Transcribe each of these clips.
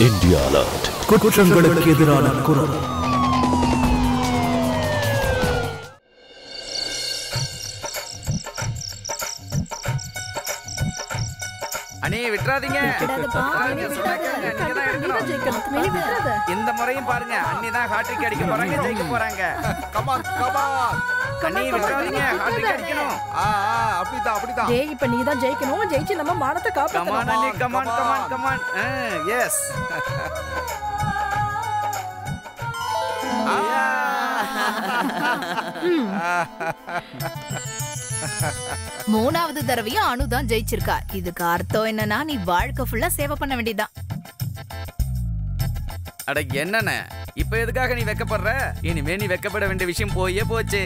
India Alert. குற்றங்களுக்கு எதிரான குரல். அண்ணே விட்றாதீங்க. இந்த முறையும் பாருங்க, அண்ணி தான் ஹாட்ரிக் அடிக்க போறாங்க, ஜெயிக்க போறாங்க. கமான் கமான் அண்ணி விட்றாதீங்க, ஹாட்ரிக் அடிக்கணும். அப்படிதான் அப்படிதான். டேய் இப்ப நீ தான் ஜெயிக்கணும், ஜெயிச்சு நம்ம மானத்தை காப்பாத்தணும். கமான் அண்ணி, கமான் கமான் கமான். எஸ். மூணாவது தடவையும் அனு தான் ஜெயிச்சிருக்கா. இதுக்கு அர்த்தம் என்னன்னா நீ வாழ்க்கை ஃபுல்லா சேவை பண்ண வேண்டியதான். அட என்னண்ணே, இப்ப எதுக்காக நீ வெக்கப்படுற? இனிமே நீ வெக்கப்பட வேண்டிய விஷயம் போயே போச்சு.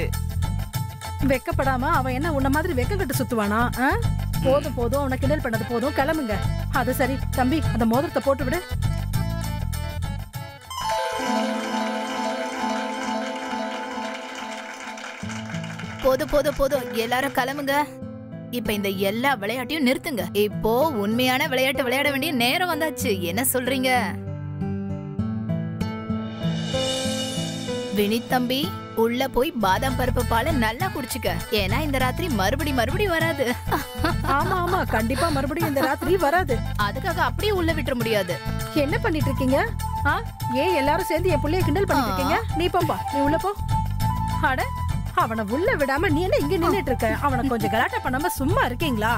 வெக்கப்படாம அவன் என்ன உன்ன மாதிரி வெக்க கட்டு சுத்துவானா? போதும் போதும், அவனை கிண்டல் பண்ணது போதும், கிளம்புங்க. அது சரி தம்பி, அந்த மோதிரத்தை போட்டு விடு. போதும் போதும் போதும், எல்லாரும் கிளம்புங்க. இப்ப இந்த எல்லா விளையாட்டையும் நிறுத்துங்க. இப்போ உண்மையான விளையாட்டு விளையாட வேண்டிய நேரம் வந்தாச்சு. என்ன சொல்றீங்க வினித் தம்பி? உள்ள போய் பாதாம் பருப்பு பாலை நல்லா குடிச்சுக்க. ஏன்னா இந்த ராத்திரி மறுபடி வராது. ஆமா ஆமா, கண்டிப்பா மறுபடியும் இந்த ராத்திரி வராது. அதுக்காக அப்படியே உள்ள விட்டுற முடியாது. என்ன பண்ணிட்டு இருக்கீங்க? ஏன் எல்லாரும் சேர்ந்து என் புள்ளைய கிண்டல் பண்ணிட்டு இருக்கீங்க? நீ போப்பா, நீ உள்ள போ. அட, அவனை உள்ள விடாம நீ என்ன இங்க நின்னுட்டு இருக்க? அவனை கொஞ்சம் கலாட்டா பண்ணாம சும்மா இருக்கீங்களா?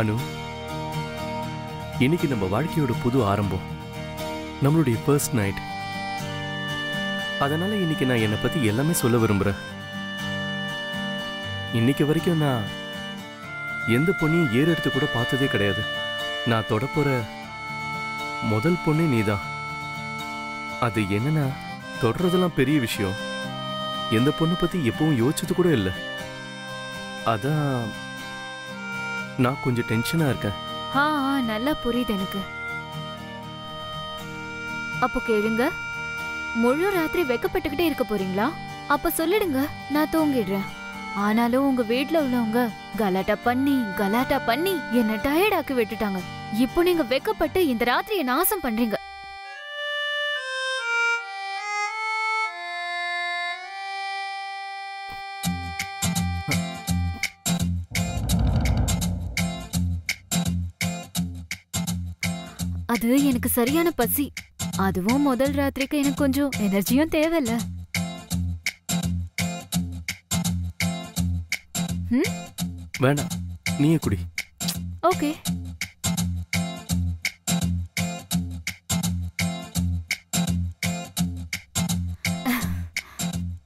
அனு, இன்னைக்கு நம்ம வாழ்க்கையோட புது ஆரம்பம், நம்மளுடைய ஃபர்ஸ்ட் நைட். அதனால இன்னைக்கு நான் என்னை பத்தி எல்லாமே சொல்ல விரும்புறேன். இன்னைக்கு வரைக்கும் நான் எந்த பொண்ணையும் ஏறெடுத்து கூட பார்த்ததே கிடையாது. நான் தொடப்போற முதல் பொண்ணே நீதான். அது என்னன்னா, தொடறதெல்லாம் பெரிய விஷயம். எந்த பொண்ணை பத்தி எப்பவும் யோசிச்சது கூட இல்லை. அதான் நான் கொஞ்சம் டென்ஷனா இருக்கேன். நல்லா புரியுது எனக்கு. அப்போ கேளுங்க, முழு ராத்திரி வெக்கப்பட்டுக்கிட்டே இருக்க போறீங்களா? அப்ப சொல்லிடுங்க, நான் தூங்கிடுறேன். ஆனாலும் உங்க வீட்ல உள்ளவங்க கலாட்டா பண்ணி என்ன டயர்ட் ஆக்கி விட்டுட்டாங்க. இப்போ நீங்க வெக்கப்பட்டு இந்த ராத்திரியை நாசம் பண்றீங்க. அது எனக்கு சரியான பசி. அதுவும் முதல் ராத்திரிக்கு எனக்கு கொஞ்சம் எனர்ஜியும் தேவையில்ல. வேணாம், நீயே குடி. ஓகே.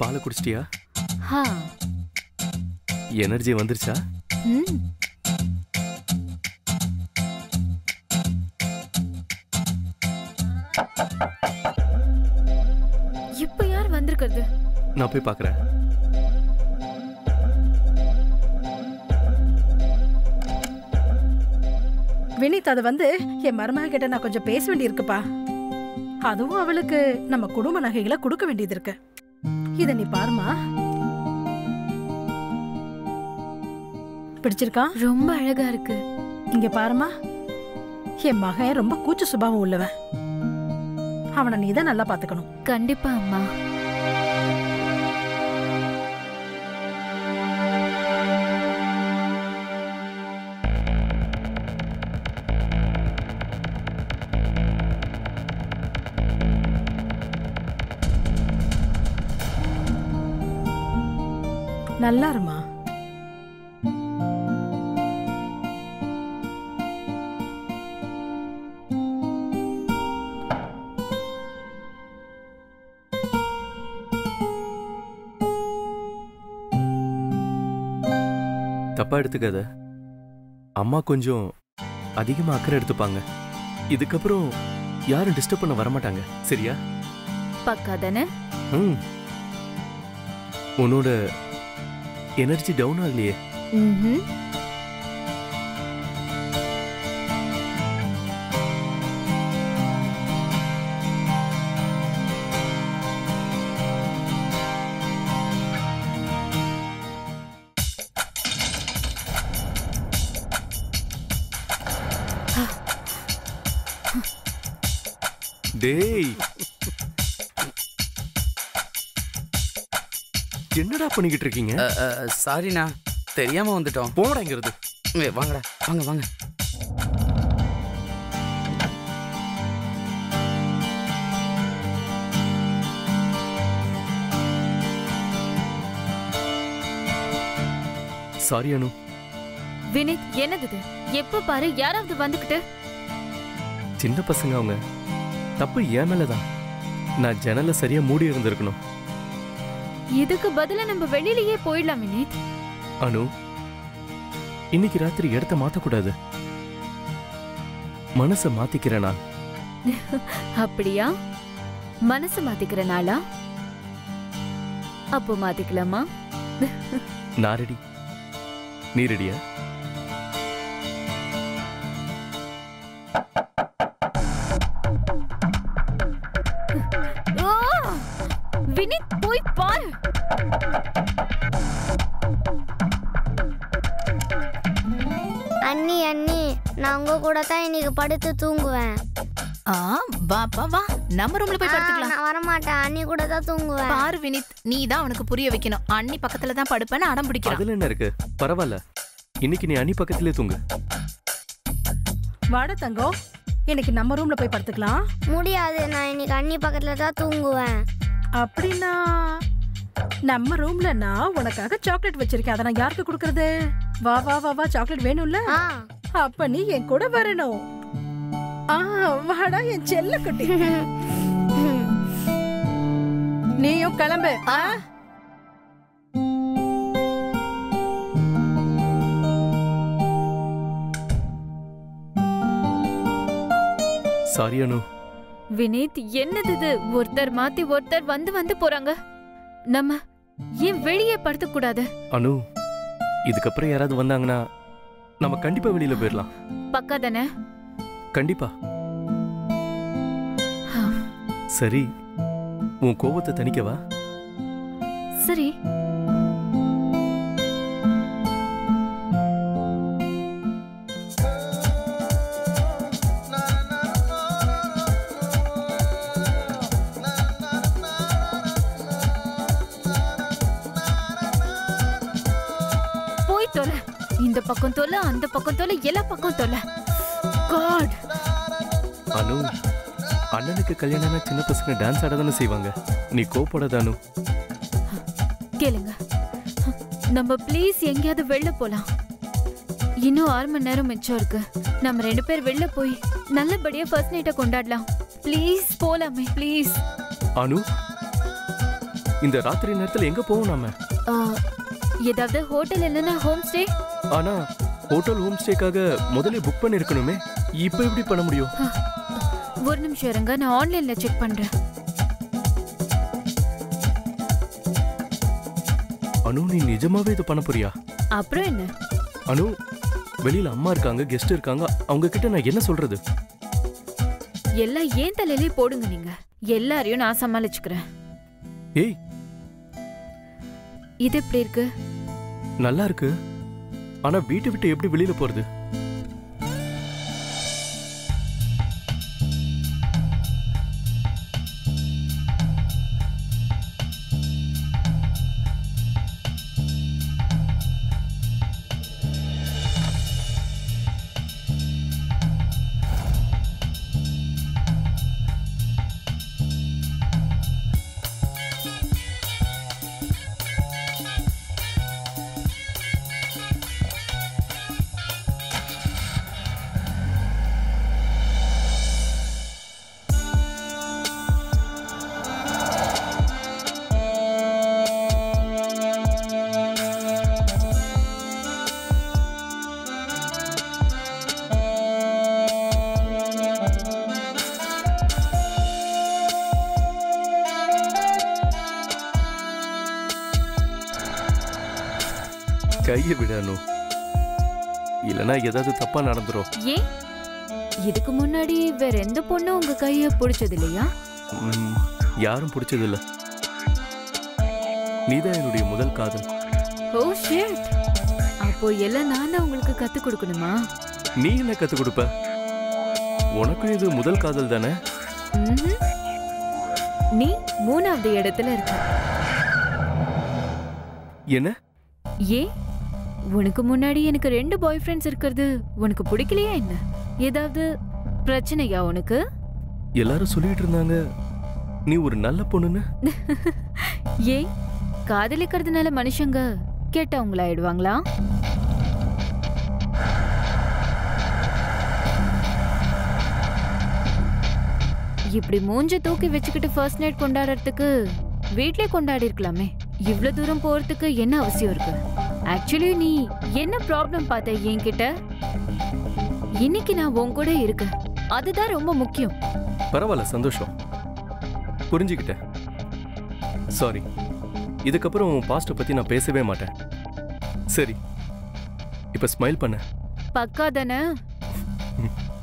பாலை குடிச்சிட்டியா? ஹா, எனர்ஜி வந்துருச்சா? இப்ப யார் வந்திருக்கிறது? நான் போய் பார்க்கறேன். வினித், அது வந்து என் மருமக கிட்ட நான் கொஞ்சம் பேச வேண்டியிருக்குப்பா. அதுவும் அவளுக்கு நம்ம குடும்ப நகைகளை கொடுக்க வேண்டியது இருக்கு. இத நீ பாருமா. பிடிச்சிருக்கா? ரொம்ப அழகா இருக்கு. இங்க பாருமா, என் மகன் ரொம்ப கூச்ச சுபாவம் உள்ளவன். அவனை நீதான் நல்லா பாத்துக்கணும். கண்டிப்பா அம்மா. நல்லா இருமா. தப்பா எடுத்துக்காத. அம்மா கொஞ்சம் அதிகமா அக்கறை எடுத்துப்பாங்க. இதுக்கப்புறம் யாரும் டிஸ்டர்ப் பண்ண வரமாட்டாங்க, சரியா? பக்கா தானே? ம். உன்னோட எனர்ஜி டவுன் ஆகலையே. ம்ஹும். டேய், என்னடா பண்ணிக்கிட்டு இருக்கீங்க? சாரிண்ணா, தெரியாம வந்துட்டோம். போடாங்கிறது. வாங்கடா, வாங்க வாங்க. சாரி அனு. வினித், என்னது இது? எப்ப பாரு யாராவது வந்துகிட்டு. சின்ன பசங்க அவங்க. தப்பு என் மேலதான். நான் ஜன்னலை சரியா மூடி இருந்திருக்கணும். இதுக்கு பதிலா நம்ம வெளியிலேயே போயிடலாம் வினித். அனு, இன்னைக்கு ராத்திரி இடத்த மாத்தக்கூடாது. மனச மாத்திக்கிற நாள். அப்படியா? மனசு மாத்திக்கிற நாளா? அப்போ மாத்திக்கலாமா? நான் ரெடி. நீ ரெடியா? வினித், போய் பாரு. அண்ணி அண்ணி, நான் உங்க கூட தான் இன்னைக்கு படுத்து தூங்குவேன். வாப்பா வா, நம்ம ரூம்ல போய் படுத்துக்கலாம். நான் வரமாட்டேன், அண்ணி கூட தான் தூங்குவேன். பாரு வினித், நீ தான் அவனுக்கு புரிய வைக்கணும். அண்ணி பக்கத்துல தான் படுப்பேன்னு அடம் பிடிக்கிறான். அதுல என்ன இருக்கு? பரவாயில்ல, இன்னைக்கு நீ அண்ணி பக்கத்திலே தூங்கு. வாட தங்கம், இன்னைக்கு நம்ம ரூம்ல போய் படுத்துக்கலாம். முடியாது, நான் இன்னைக்கு அண்ணி பக்கத்துல தான் தூங்குவேன். அப்படின்னா நம்ம ரூம்ல நான் உனக்காக சாக்லேட் வச்சிருக்கேன். அதை நான் யாருக்கு கொடுக்கறது? வா வா வா வா, சாக்லேட் வேணும்ல? அப்ப நீ என் கூட வரணும். வாடா என் செல்ல குட்டி. நீயும் கிளம்பு. சாரி அனு. வினித், என்னது இது? ஒருத்தர் மாத்தி ஒருத்தர் வந்து வந்து போறாங்க. நம்ம ஏன் வெளியே படுத்த கூடாது? அனு, இதுக்கப்புறம் யாராவது வந்தாங்கன்னா நம்ம கண்டிப்பா வெளியில போயிடலாம். பக்கா தானே? கண்டிப்பா. சரி, உன் கோபத்தை தணிக்கவா? சரி. போய் தொலை. இந்த பக்கம் தொலை, அந்த பக்கம் தொலை, எல்லா பக்கம் தொலை. காட். அனு, அண்ணனுக்கு கல்யாணம்னா சின்ன பசங்க டான்ஸ் ஆட தானே செய்வாங்க. நீ கோபப்படாத அனு. கேளுங்க, நம்ம ப்ளீஸ் எங்கேயாவது வெளில போலாம். இன்னும் 6 மணி நேரம் மிச்சம் இருக்கு. நம்ம 2 பேர் வெளில போய் நல்லபடியா ஃபர்ஸ்ட் நைட்டை கொண்டாடலாம். ப்ளீஸ் போலாமே, ப்ளீஸ். அனு, இந்த ராத்திரி நேரத்துல எங்க போவோம் நாம? ஏதாவது ஹோட்டல் இல்லைன்னா ஹோம் ஸ்டே. ஆனா ஹோட்டல் ஹோம் ஸ்டேக்காக முதல்ல புக் பண்ணிருக்கணுமே. இப்ப எப்படி பண்ண முடியும்? ஒரு நிமிஷம் இருங்க, நான் ஆன்லைன்ல செக் பண்றேன். அனு, நீ நிஜமாவே இது பண்ண போறியா? அப்புறம் என்ன? அனு, வெளியில அம்மா இருக்காங்க, கெஸ்ட் இருக்காங்க, அவங்க கிட்ட நான் என்ன சொல்றது? எல்லாம் ஏன் தலையிலே போடுங்க. நீங்க எல்லாரையும் நான் சமாளிச்சுக்கிறேன். ஏய், இது எப்படி இருக்கு? நல்லா இருக்கு. ஆனா வீட்டை விட்டு எப்படி வெளியில போறது? கையை விடணும், இல்லனா ஏதாவது தப்பா நடந்துரும். ஏன் இதுக்கு முன்னாடி வேற எந்த பொண்ணும் உங்க கைய பிடிச்சது இல்லையா? யாரும் பிடிச்சதில்ல. நீதான் என்னுடைய முதல் காதல். Oh shit. அப்போ எல்லாம் நான் தான் உங்களுக்கு கத்து கொடுக்கணுமா? நீ என்ன கத்து கொடுப்ப? உனக்கும் இது முதல் காதல் தானே? நீ 3வது இடத்துல இருக்க. என்ன? ஏன் உனக்கு முன்னாடி எனக்கு 2 பாய் ஃப்ரெண்ட்ஸ் இருக்கிறது உனக்கு பிடிக்கலையா என்ன? ஏதாவது பிரச்சனையா உனக்கு? எல்லாரும் சொல்லிட்டு இருந்தாங்க நீ ஒரு நல்ல பொண்ணுன்னு. ஏன் காதலிக்கிறதுனால மனுஷங்க கெட்டவங்களாயிடுவாங்களா? இப்படி மூஞ்ச தூக்கி வச்சுக்கிட்டு ஃபர்ஸ்ட் நைட் கொண்டாடுறதுக்கு வீட்லயே கொண்டாடி இருக்கலாமே. இவ்ளோ தூரம் போறதுக்கு என்ன அவசியம் இருக்கு? ஆக்சுவலி நீ என்ன ப்ராப்ளம் பார்த்த என்கிட்ட? இன்னைக்கு நான் உன் கூட இருக்கேன், அதுதான் ரொம்ப முக்கியம். பரவாயில்ல, சந்தோஷம், புரிஞ்சுக்கிட்டேன். சாரி, இதுக்கப்புறம் உன் பாஸ்ட பத்தி நான் பேசவே மாட்டேன். சரி, இப்ப ஸ்மைல் பண்ண. பக்கா தானே?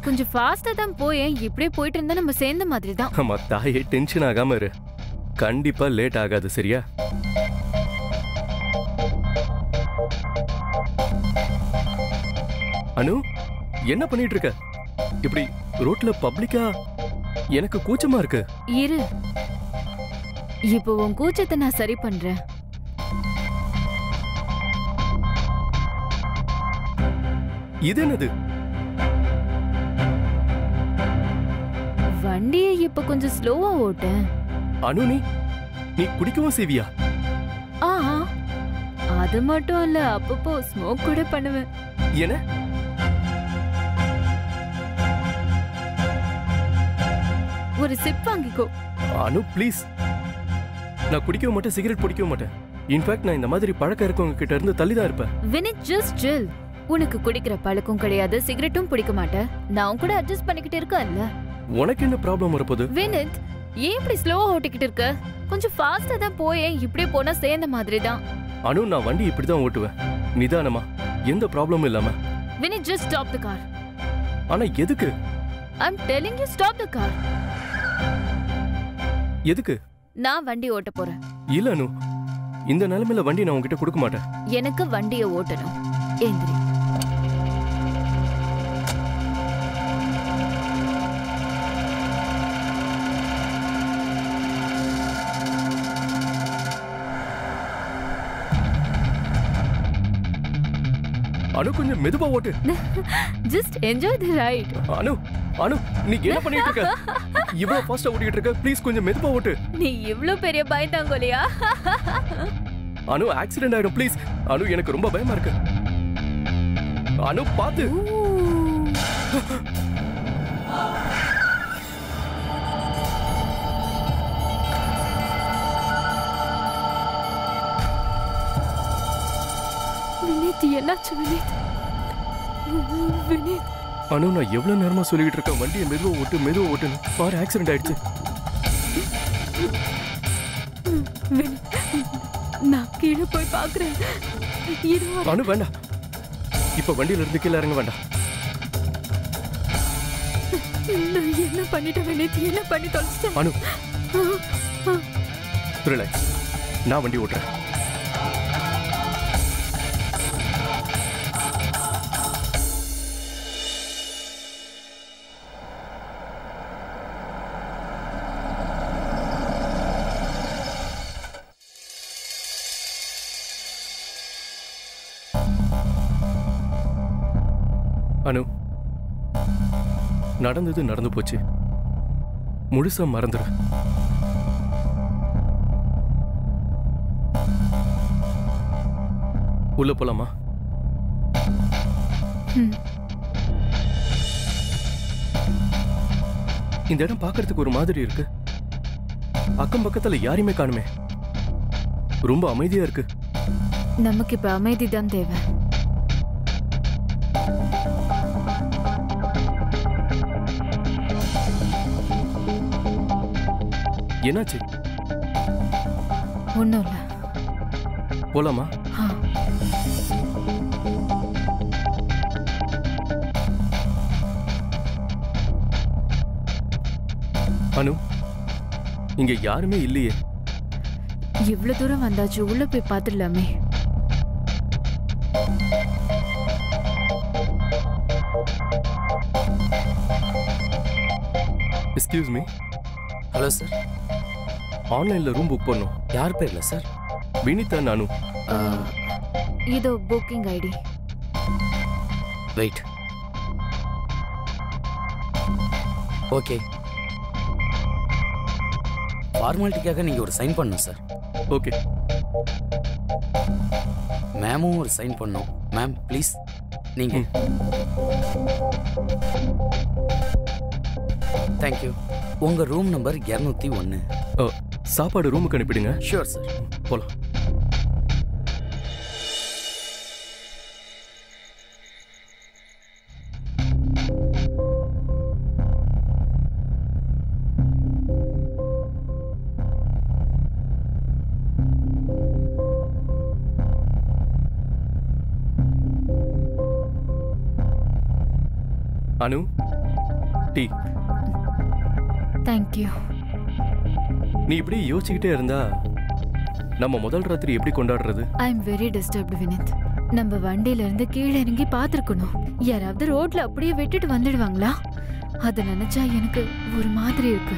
கொஞ்சம் ஃபாஸ்டா தான் போயேன். இப்படியே போயிட்டு இருந்தா நம்ம சேர்ந்த மாதிரி தான். ஆமா தாயே, டென்ஷன் ஆகாம இரு. கண்டிப்பா லேட் ஆகாது, சரியா? அனு, என்ன பண்ணிட்டு இருக்க? இப்படி ரோட்ல பப்ளிக்கா? எனக்கு கூச்சமா இருக்கு. இரு, இப்போ உன் கூச்சத்தை நான் சரி பண்றேன். இது என்னது? வண்டியை இப்ப கொஞ்சம் ஸ்லோவா ஓட்டு. அனு, நீ குடிக்கவும் செய்வியா? ஆ, அது மட்டும் இல்ல, அப்பப்போ ஸ்மோக் கூட பண்ணுவேன். என்ன? ஒரு சிப் வாங்கிக்கோ. அனு ப்ளீஸ். நான் குடிக்கவும் மாட்டேன், சிகரெட் பிடிக்கவும் மாட்டேன். இன்ஃபேக்ட் நான் இந்த மாதிரி பழக்கம் இருக்கவங்க கிட்ட இருந்து தள்ளிதான் இருப்பேன். வினித், ஜஸ்ட் சில். உனக்கு குடிக்கிற பழக்கம் கிடையாது, சிகரெட்டும் பிடிக்க மாட்டேன். நான் கூட அட்ஜஸ்ட் பண்ணிக்கிட்டு இருக்கேன்ல. உனக்கு என்ன ப்ராப்ளம் வரப்போகுது? வினித், ஏன் இப்படி ஸ்லோவா ஓட்டிக்கிட்டு இருக்க? கொஞ்சம் ஃபாஸ்டா தான் போயே. இப்படியே போனா சேர்ந்த மாதிரி தான். அனு, நான் வண்டி இப்படிதான் ஓட்டுவேன், நிதானமா, எந்த ப்ராப்ளமும் இல்லாம. Vineet, just stop the car. ஆனா எதுக்கு? I'm telling you, stop the car. எதுக்கு? நான் வண்டி ஓட்ட போறேன். இல்ல அனு, இந்த நிலைமையில வண்டி நான் உன்கிட்ட கொடுக்க மாட்டேன். எனக்கு வண்டியை ஓட்டணும். ஏந்திரி. அனு, கொஞ்சம் மெதுவா ஓட்டு. Just enjoy the ride. Anu, Anu, நீ என்ன பண்ணிட்டு இருக்க? இவ்வளவு ஃபாஸ்டா ஓடிட்டு இருக்க, ப்ளீஸ் கொஞ்சம் மெதுவா ஓட்டு. நீ இவ்ளோ பெரிய பயந்தாங்கோலியா? அனு, ஆக்சிடென்ட் ஆயிடும் ப்ளீஸ். அனு, எனக்கு ரொம்ப பயமா இருக்கு. அனு, பாத்து. வினித், என்னாச்சு வினித்? வினித். அனு, நான் எவ்வளவு நேரமா சொல்லிட்டு இருக்கேன் வண்டியை மெதுவா ஓட்டு, மெதுவா ஓட்டுன்னு. பாரு, ஆக்சிடென்ட் ஆயிடுச்சு. நான் கீழே போய் பாக்குறேன். அனு, வேண்டாம். இப்ப வண்டியில இருந்து கீழே இறங்க வேண்டாம். என்ன பண்ணிட்டேன் வினித்? என்ன பண்ணி தொலைச்சிட்டேன்? அனு, ரிலாக்ஸ், நான் வண்டி ஓட்டுறேன். அனு, நடந்தது நடந்து போச்சு, முழுசா மறந்துடு. உள்ள போலாமா? இந்த இடம் பார்க்கிறதுக்கு ஒரு மாதிரி இருக்கு. அக்கம் பக்கத்துல யாரையுமே காணுமே. ரொம்ப அமைதியா இருக்கு. நமக்கு இப்ப அமைதி தான் தேவை. என்னாச்சு? ஒண்ணும் இல்ல. போலாமா? ஆ. அனு, இங்க யாருமே இல்லையே. இவ்வளவு தூரம் வந்தாச்சு, உள்ள போய் பாத்துடலாமே. Excuse me. Hello sir. ஆன்லைன்ல ரூம் புக் பண்ணோம். யார் பேர்ல சார்? வினிதா நானு. இதோ புக்கிங் ஐடி. வெயிட். ஓகே. ஃபார்மாலிட்டிக்காக நீங்க ஒரு சைன் பண்ணணும் சார். ஓகே. மேமும் ஒரு சைன் பண்ணணும். மேம் ப்ளீஸ் நீங்க. தேங்க்யூ. உங்க ரூம் நம்பர் 201. சாப்பாடு ரூமுக்கு அனுப்பிடுங்க. Sure sir. போலாம். அனு, டீ. தேங்க்யூ. நீ இப்படி யோசிச்சுக்கிட்டே இருந்தா நம்ம முதல் ராத்திரி எப்படி கொண்டாடுறது? I am very disturbed Vineeth. நம்ம வண்டியில இருந்து கீழே இறங்கி பாத்துருக்கணும். யாராவது ரோட்ல அப்படியே விட்டுட்டு வந்துடுவாங்களா? அத நினைச்சா எனக்கு ஒரு மாதிரி இருக்கு.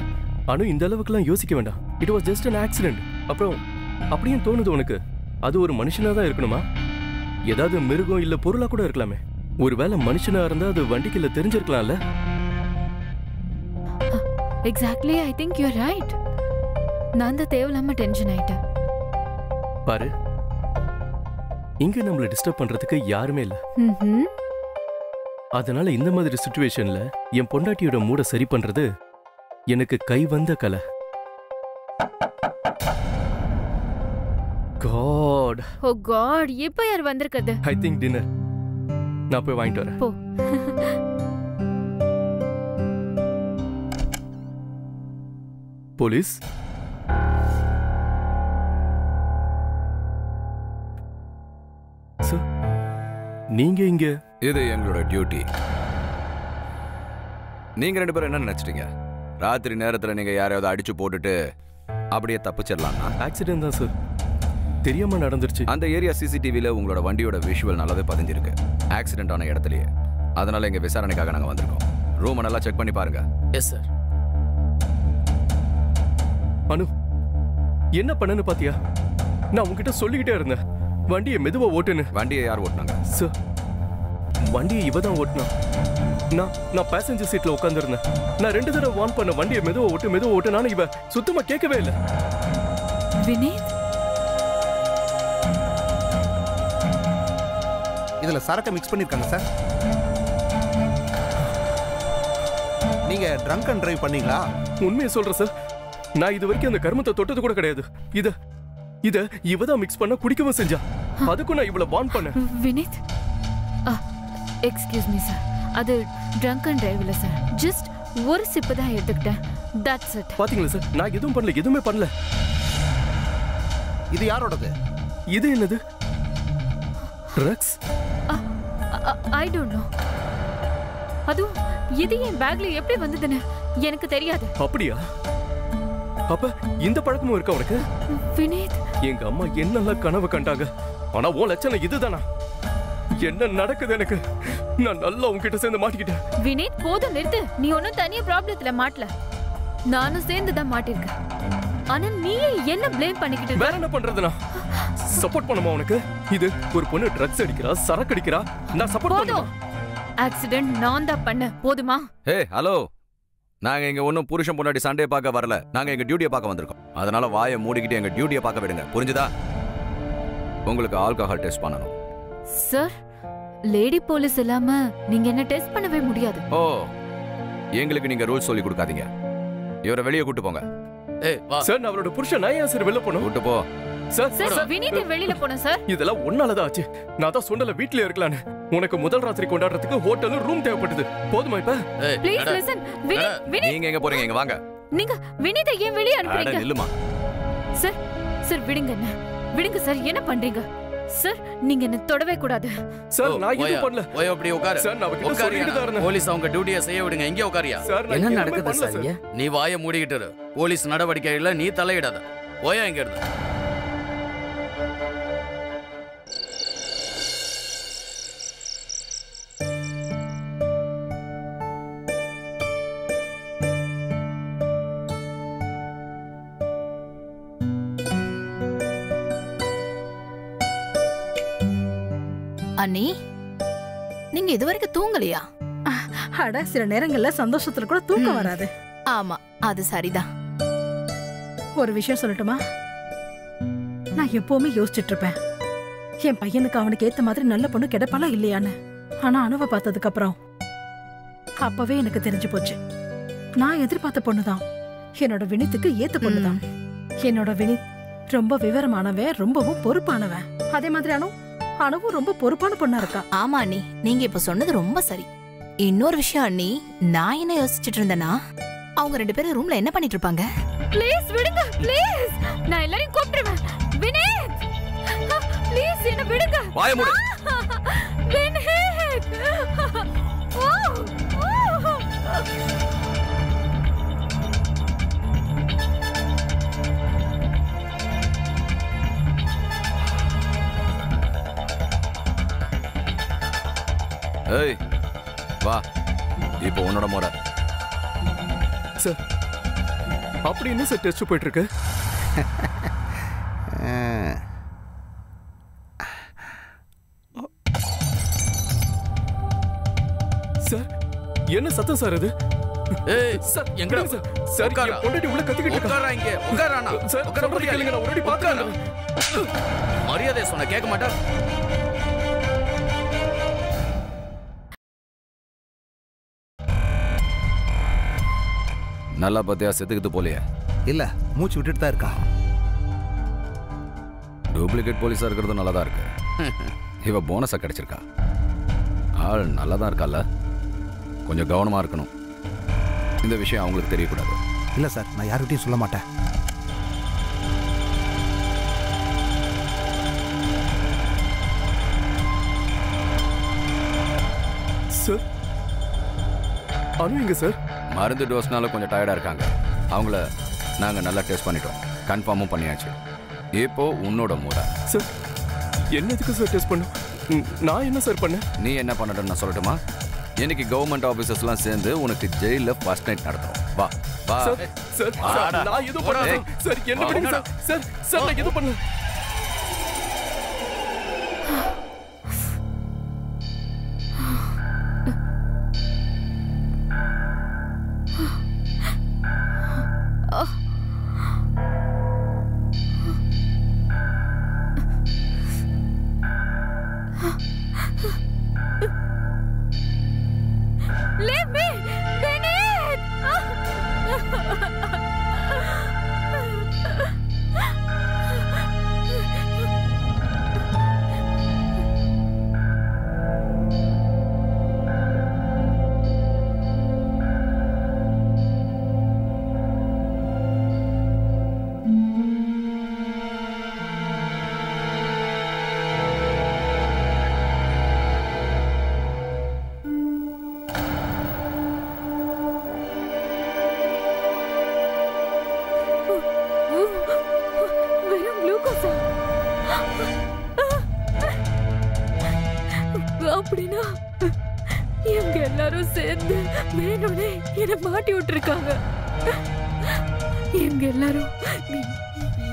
அனு, இந்த அளவுக்குலாம் யோசிக்க வேண்டாம். It was just an accident. அப்புறம் அப்படியே தோணுது உனக்கு அது ஒரு மனுஷனா தான் இருக்கணுமா? ஏதாவது மிருகம் இல்ல பொருளா கூட இருக்கலாமே. ஒருவேளை மனுஷனா இருந்தா அது வண்டிக்குள்ள தெரிஞ்சிருக்கலாம்ல. Exactly, I think you are right. நான் தான் தேவையில்லாம டென்ஷன் ஆயிட்டேன். பாரு, இங்க நம்மள டிஸ்டர்ப் பண்றதுக்கு யாருமே இல்ல. அதனால இந்த மாதிரி சிச்சுவேஷன்ல என் பொண்டாட்டியோட மூட சரி பண்றது எனக்கு கை வந்த கலை. God. ஓ God, எப்ப யார் வந்திருக்கிறது? I think dinner. நான் போய் வாங்கிட்டு வரேன். போ. போலீஸ். சார், நீங்க இங்க? இது எங்களோட டியூட்டி. நீங்க ரெண்டு பேரும் என்ன நினைச்சிட்டீங்க? ராத்திரி நேரத்துல நீங்க யாரையாவது அடிச்சு போட்டுட்டு அப்படியே தப்பிச்சிடலாம்னா? ஆக்சிடென்ட் தான் சார், தெரியாம நடந்துருச்சு. அந்த ஏரியா சிசிடிவில உங்களோட வண்டியோட விஷுவல் நல்லாவே பதிஞ்சிருக்கு, ஆக்சிடென்ட் ஆன இடத்துலயே. அதனால எங்க விசாரணைக்காக நாங்க வந்திருக்கோம். ரூமை நல்லா செக் பண்ணி பாருங்க. Yes sir. அனு, என்ன பண்ணனு பாத்தியா? நான் உங்ககிட்ட சொல்லிக்கிட்டே இருந்தேன் வண்டியை மெதுவா ஓட்டுன்னு. வண்டியை யார் ஓட்டுனாங்க? சார், வண்டியை இவ தான் ஓட்டுனா. நான் பேசஞ்சர் சீட்ல உட்காந்துருந்தேன். நான் 2 தடவை வார்ன் பண்ண வண்டியை மெதுவா ஓட்டு. நானும் இவ சுத்தமா கேட்கவே இல்லை. வினீத், இதுல சரக்கு மிக்ஸ் பண்ணிருக்காங்க சார். நீங்க ட்ரங்க் அண்ட் டிரைவ் பண்ணீங்களா? உண்மையை சொல்றேன் சார், நான் இது வரைக்கும் அந்த கர்மத்தை தொட்டது கூட கிடையாது. இத இவதான் மிக்ஸ் பண்ண குடிக்கவும் செஞ்சா. அதுக்கும் நான் இவ்வளவு வார்ன் பண்ணேன். வினீத், எக்ஸ்கியூஸ் மீ சார், அது ட்ரங்க் அண்ட் டிரைவ் இல்ல சார். ஜஸ்ட் ஒரு சிப்பு தான் எடுத்துக்கிட்டேன். That's it. பாத்தீங்களா சார், நான் எதுவுமே பண்ணல. இது யாரோடது? இது என்னது? ட்ரக்ஸ்? I don't know. அதுவும் இது என் பேக்ல எப்படி வந்ததுன்னு எனக்கு தெரியாது. அப்படியா? அப்ப இந்த பழக்கமும் இருக்கா உனக்கு? வினீத், எங்க அம்மா என்னெல்லாம் கனவு கண்டாங்க. ஆனா உன் லட்சணம் இதுதானா? என்ன நடக்குது எனக்கு? நான் நல்லா உன்கிட்ட சேர்ந்து மாட்டிக்கிட்டேன். வினீத், போதும் நிறுத்து. நீ ஒன்னும் தனியா ப்ராப்ளத்துல மாட்டல, நானும் சேர்ந்து தான் மாட்டிருக்கேன். ஆனா நீ என்ன ப்ளேம் பண்ணிக்கிட்டு? வேற என்ன பண்றதுனா? சப்போர்ட் பண்ணுமா உனக்கு? இது ஒரு பொண்ணு ட்ரக்ஸ் அடிக்கிறா, சரக்கு அடிக்கிறா, நான் சப்போர்ட் பண்ணுவேன். ஆக்சிடென்ட் நான் தான் பண்ண, போதுமா? ஹே ஹலோ, நாங்க இங்க ஒன்னும் புருஷன் பொண்டாட்டி சண்டே பார்க்க வரல. நாங்க எங்க டியூட்டியை பார்க்க வந்திருக்கோம். அதனால வாயை மூடிக்கிட்டு எங்க டியூட்டியை பார்க்க விடுங்க, புரிஞ்சுதா? உங்களுக்கு ஆல்கஹால் டெஸ்ட் பண்ணணும். சார், லேடி போலீஸ் இல்லாம நீங்க என்ன டெஸ்ட் பண்ணவே முடியாது. ஓ, எங்களுக்கு நீங்க ரூல்ஸ் சொல்லி கொடுக்காதீங்க. இவரை வெளியே கூட்டு போங்க. ஏய் வா சார், நான் அவரோட புருஷன். நான் ஏன் சார் வெளில போகணும்? கூட்டு போ. சார், வினீத் வெளியில போனேன் சார். இதெல்லாம் ஒன்னாலதான் ஆச்சு. நான் தான் சொன்னல வீட்லயே இருக்கலான்னு. உனக்கு முதல் ராத்திரி கொண்டாடுறதுக்கு ஹோட்டல்ல ரூம் தேவைப்பட்டது. போதுமா இப்ப? Please listen. வினீத், நீங்க எங்க போறீங்க? இங்க வாங்க. நீங்க வினீதை ஏன் வெளிய அட அனுப்புறீங்க? நில்லுமா. சார் விடுங்க, என்ன விடுங்க சார். என்ன பண்றீங்க? சார் நீங்க என்ன தொடவே கூடாது. சார் நான் எதுவும் பண்ணல. ஓய் அப்படி உட்காரு. சார் நான் கிட்ட சொல்லிட்டு தான் இருந்தேன். போலீஸ் அவங்க டியூட்டியை செய்ய விடுங்க. இங்கே உட்காரியா? என்ன நடக்குது சார் இங்க? நீ வாயை மூடிக்கிட்டு இரு. போலீஸ் நடவடிக்கையில நீ தலையிடாத. ஓயா இங்க இருந்து. அண்ணி நீங்க இதுவரைக்கும் தூங்கலையா? அட சில நேரங்கள்ல சந்தோஷத்துல கூட தூக்கம் வராது. ஆமா அது சரிதான். ஒரு விஷயம் சொல்லட்டுமா? நான் எப்பவுமே யோசிச்சுட்டு இருப்பேன், என் பையனுக்கு அவனுக்கு ஏத்த மாதிரி நல்ல பொண்ணு கிடைப்பாளா இல்லையான்னு. ஆனா அனுவ பார்த்ததுக்கு அப்புறம் அப்பவே எனக்கு தெரிஞ்சு போச்சு, நான் எதிர்பார்த்த பொண்ணுதான். என்னோட வினித்துக்கு ஏத்த பொண்ணுதான். என்னோட வினித் ரொம்ப விவரமானவன், ரொம்பவும் பொறுப்பானவன். அதே மாதிரி அனுவும் ரொம்ப பொறுப்பான பொண்ணா இருக்கா. ஆமா அண்ணி, நீங்க இப்ப சொன்னது ரொம்ப சரி. இன்னொரு விஷயம் அண்ணி, நான் என்ன யோசிச்சுட்டு இருந்தேன்னா, அவங்க 2 பேரும் ரூம்ல என்ன பண்ணிட்டு இருப்பாங்க? ப்ளீஸ் விடுங்க ப்ளீஸ். நான் எல்லாரையும் கூப்பிடுவேன். வினேத் ப்ளீஸ் என்ன விடுங்க. வாயை மூடு. வினேத் ஏய் வா, இப்போ உன்னோட முறை. சார் அப்படி என்ன சார் டெஸ்ட் போயிட்டு இருக்கு? சார் என்ன சத்தம் சார் அது? ஏய் சார் எங்கடா சார்? சார் என் பொண்டாட்டி உள்ள கத்திக்கிட்டு இருக்கா. உட்காரா இங்க. உட்காரானா? சார் உட்கார சொல்றது கேளுங்க, நான் already பார்த்தேன். மரியாதை சொன்ன கேட்க மாட்டா. நல்லா பார்த்தியா செத்துக்கிட்டு போலையே? இல்ல மூச்சு விட்டுட்டு தான் இருக்கா. டூப்ளிகேட் போலீஸா இருக்கிறது நல்லா தான் இருக்கு. இவ போனஸா கிடைச்சிருக்கா. ஆள் நல்லா தான் இருக்கால. கொஞ்சம் கவனமா இருக்கணும். இந்த விஷயம் அவங்களுக்கு தெரியக்கூடாது. இல்ல சார், நான் யார்கிட்டயும் சொல்ல மாட்டேன். சார் அனு எங்க சார்? மருந்து டோஸ்னால கொஞ்சம் டயர்டா இருக்காங்க. அவங்கள நாங்க நல்லா டெஸ்ட் பண்ணிட்டோம், கன்ஃபார்மும் பண்ணியாச்சு. இப்போ உன்னோட முறை. சார் என்னதுக்கு சார் டெஸ்ட் பண்ண? நான் என்ன சார் பண்ணேன்? நீ என்ன பண்ணணும்னு நான் சொல்லட்டுமா? இன்னைக்கு கவர்மெண்ட் ஆபீசர்ஸ்லாம் சேர்ந்து உனக்கு ஜெயில ஃபர்ஸ்ட் நைட் நடத்துறோம். வா வா. சார் சார் சார், நான் எதுவும் பண்ணல சார். என்ன பண்ணுங்க சார்? சார் சார் நான் எதுவும் பண்ணல. Leave me! Vineet! வெறும் குளுக்கோஸா? அப்படின்னா இவங்க எல்லாரும் சேர்ந்து வேணும்னே என்னை மாட்டி விட்டுருக்காங்க. இவங்க எல்லாரும்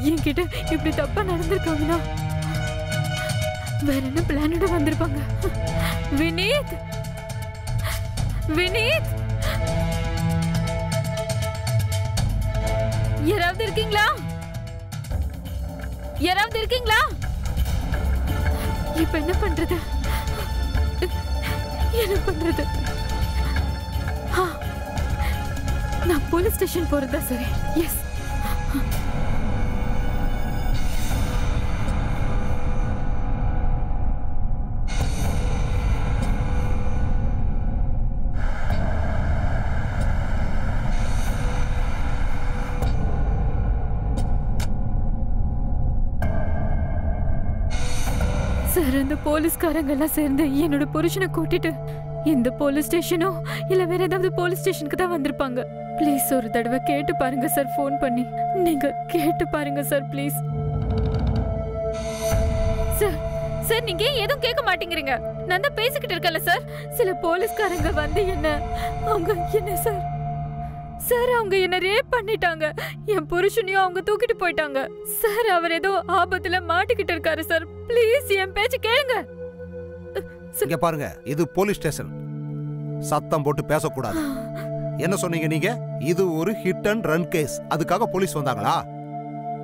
என்கிட்ட இப்படி தப்பா நடந்திருக்காங்கன்னா வேற என்ன பிளானோட வந்திருப்பாங்க. வினீத், வினீத், யாராவது இருக்கீங்களா? யாராவது இருக்கீங்களா? இப்ப என்ன பண்றது? என்ன பண்றது? நான் போலீஸ் ஸ்டேஷன் போறதா சரி. எஸ். சார் அந்த போலீஸ்காரங்க எல்லாம் சேர்ந்து என்னோட புருஷனை கூட்டிட்டு இந்த போலீஸ் ஸ்டேஷனோ இல்ல வேற ஏதாவது போலீஸ் ஸ்டேஷனுக்கு தான் வந்திருப்பாங்க. ப்ளீஸ் ஒரு தடவை கேட்டு பாருங்க சார், ஃபோன் பண்ணி நீங்க கேட்டு பாருங்க சார் ப்ளீஸ். சார் சார் நீங்க எதுவும் கேட்க மாட்டேங்கிறீங்க. நான் தான் பேசிக்கிட்டு இருக்கேன்ல சார். சில போலீஸ்காரங்க வந்து அவங்க என்ன சார் சார் அவங்க என்ன ரேப் பண்ணிட்டாங்க. என் புருஷனையும் அவங்க தூக்கிட்டு போயிட்டாங்க சார். அவர் ஏதோ ஆபத்துல மாட்டிக்கிட்டு இருக்காரு சார். ப்ளீஸ் என் பேச்சு கேளுங்க. இங்க பாருங்க, இது போலீஸ் ஸ்டேஷன், சத்தம் போட்டு பேசக்கூடாது. என்ன சொன்னீங்க நீங்க? இது ஒரு ஹிட் அண்ட் ரன் கேஸ். அதுக்காக போலீஸ் வந்தாங்களா?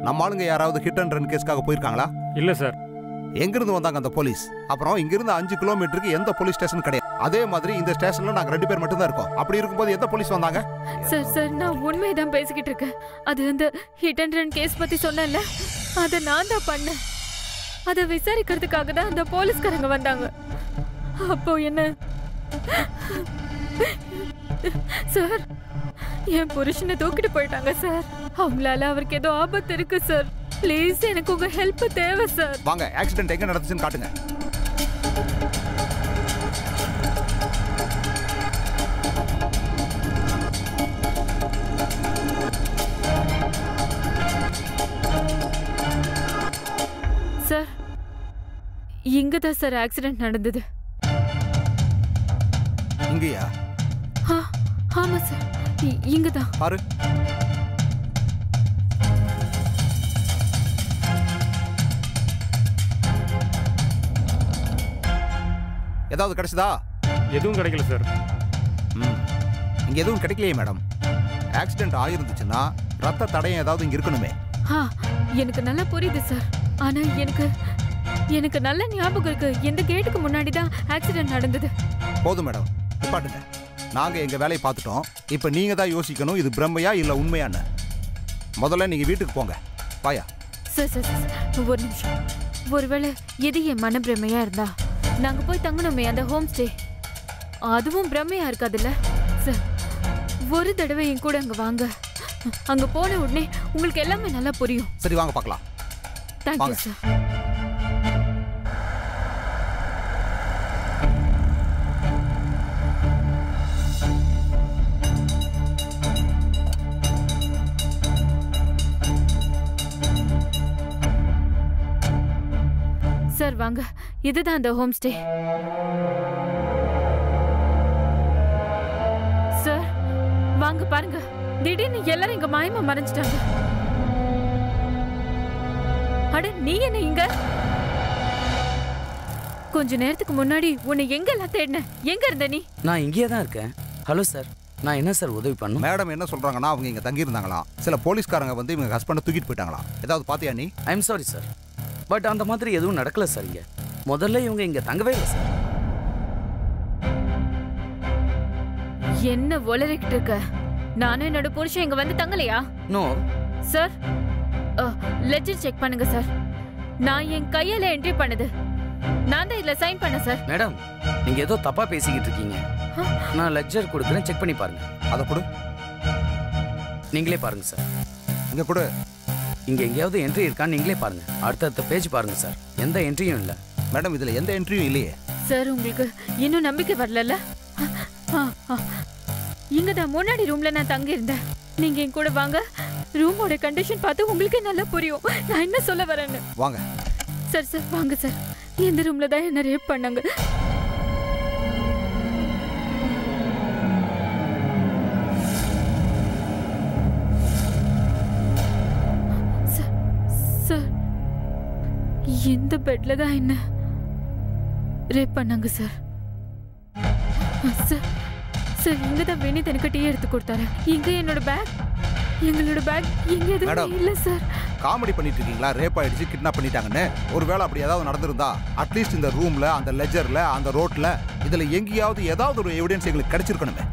நம்ம ஆளுங்க யாராவது ஹிட் அண்ட் ரன் கேஸ்க்காக போயிருக்காங்களா? இல்ல சார். எங்கிருந்து வந்தாங்க அந்த போலீஸ்? அப்புறம் இங்கிருந்து 5 கிலோமீட்டருக்கு எந்த போலீஸ் ஸ்டேஷன் கிடையாது. அதே மாதிரி இந்த ஸ்டேஷன்ல நாங்க 2 பேர் மட்டும் தான் இருக்கோம். அப்படி இருக்கும்போது எந்த போலீஸ் வந்தாங்க? சார் சார் நான் உண்மைதான் பேசிக்கிட்டு இருக்கேன். அது அந்த ஹிட் அண்ட் ரன் கேஸ் பத்தி சொன்னேன்ல, அதை நான் தான் பண்ணேன். அதை விசாரிக்கிறதுக்காக தான் அந்த போலீஸ்காரங்க வந்தாங்க. அப்போ என்ன சார் என் புருஷனை தூக்கிட்டு போயிட்டாங்க சார். அவங்களால அவருக்கு ஏதோ ஆபத்து இருக்கு சார். ப்ளீஸ் எனக்கு உங்க ஹெல்ப் தேவை சார். வாங்க, ஆக்சிடென்ட் எங்க நடந்துச்சுன்னு காட்டுங்க. சார் இங்கதான் சார் ஆக்சிடென்ட் நடந்தது. இங்கயா? ஆமா சார், இங்கதான் பாரு. ஏதாவது கிடைச்சதா? எதுவும் கிடைக்கல சார். இங்க எதுவும் கிடைக்கலையே மேடம். ஆக்சிடென்ட் ஆயிருந்துச்சுன்னா ரத்த தடயம் ஏதாவது இங்க இருக்கணுமே. எனக்கு நல்லா புரியுது சார். ஆனா எனக்கு நல்ல ஞாபகம் இருக்கு. இந்த கேட்டுக்கு முன்னாடி தான் ஆக்சிடென்ட் நடந்தது. போதும் மேடம், நிப்பாட்டுங்க. நாங்க எங்க வேலையை பார்த்துட்டோம். இப்ப நீங்க தான் யோசிக்கணும், இது பிரம்மையா இல்ல உண்மையான்னு. முதல்ல நீங்க வீட்டுக்கு போங்க. பாயா. சார் சார் சார் ஒரு நிமிஷம். ஒருவேளை எது என் மன பிரமையா இருந்தா நாங்க போய் தங்கணுமே அந்த ஹோம் ஸ்டே, அதுவும் பிரமையா இருக்காதுல்ல சார். ஒரு தடவை என் கூட அங்க வாங்க. அங்க போன உடனே உங்களுக்கு எல்லாமே நல்லா புரியும். சரி வாங்க பார்க்கலாம். Thank you sir. சார் வாங்க, இதுதான் அந்த ஹோம் ஸ்டே. சார் வாங்க பாருங்க, திடீர்னு எல்லாரும் இங்க மாயமா மறைஞ்சிட்டாங்க. அட நீ என்ன இங்க? கொஞ்ச நேரத்துக்கு முன்னாடி உன்னை எங்கெல்லாம் தேடின? எங்க இருந்த நீ? நான் இங்கே தான் இருக்கேன். ஹலோ சார், நான் என்ன சார் உதவி பண்ணும்? மேடம் என்ன சொல்றாங்கன்னா அவங்க இங்க தங்கி இருந்தாங்களாம். சில போலீஸ்காரங்க வந்து இவங்க ஹஸ்பண்டை தூக்கிட்டு போயிட்டாங்களாம். ஏதாவது பாத்தியா நீ? I am sorry sir, but அந்த மாதிரி எதுவும் நடக்கல சார். இங்க முதல்ல இவங்க இங்க தங்கவே இல்லை சார். என்ன உளறிக்கிட்டு இருக்க? நானும் என்னோட புருஷன் இங்க வந்து தங்கலையா? நோ சார், லெட்ஜர் செக் பண்ணுங்க சார். நான் என் கையால என்ட்ரி பண்ணது. நான் தான் இதுல சைன் பண்ண சார். மேடம், நீங்க ஏதோ தப்பா பேசிக்கிட்டு இருக்கீங்க. நான் லெட்ஜர் கொடுக்குறேன், செக் பண்ணி பாருங்க. அதை கொடு. நீங்களே பாருங்க சார். இங்க கொடு. இங்க எங்கேயாவது என்ட்ரி இருக்கான்னு நீங்களே பாருங்க. அடுத்த பேஜ் பாருங்க சார், எந்த என்ட்ரியும் இல்லை. மேடம் இதுல எந்த என்ட்ரியும் இல்லையே. சார் உங்களுக்கு இன்னும் நம்பிக்கை வரல? இங்கதான் முன்னாடி ரூம்ல நான் தங்கி இருந்தேன். நீங்க என் கூட வாங்க. ரூமோட கண்டிஷன் பார்த்து உங்களுக்கு நல்லா புரியும் நான் என்ன சொல்ல வரேன்னு. வாங்க. சார் சார் வாங்க சார். இந்த ரூம்ல தான் என்ன ரேப் பண்ணாங்க. சார் இந்த பெட்ல தான் என்ன ரேப் பண்ணாங்க சார். சார் சார் இங்க தான் வேணி எனக்கு டீ எடுத்து கொடுத்தாரு. இங்க எங்களோட பேக் எங்க எதுவும் இல்ல சார். காமெடி பண்ணிட்டு இருக்கீங்களா? ரேப் ஆயிடுச்சு, கிட்னாப் பண்ணிட்டாங்கன்னு. ஒருவேளை அப்படி ஏதாவது நடந்திருந்தா அட்லீஸ்ட் இந்த ரூம்ல, அந்த லெஜர்ல, அந்த ரோட்ல இதுல எங்கேயாவது ஏதாவது ஒரு எவிடன்ஸ் எங்களுக்கு கிடைச்சிருக்கணுமே.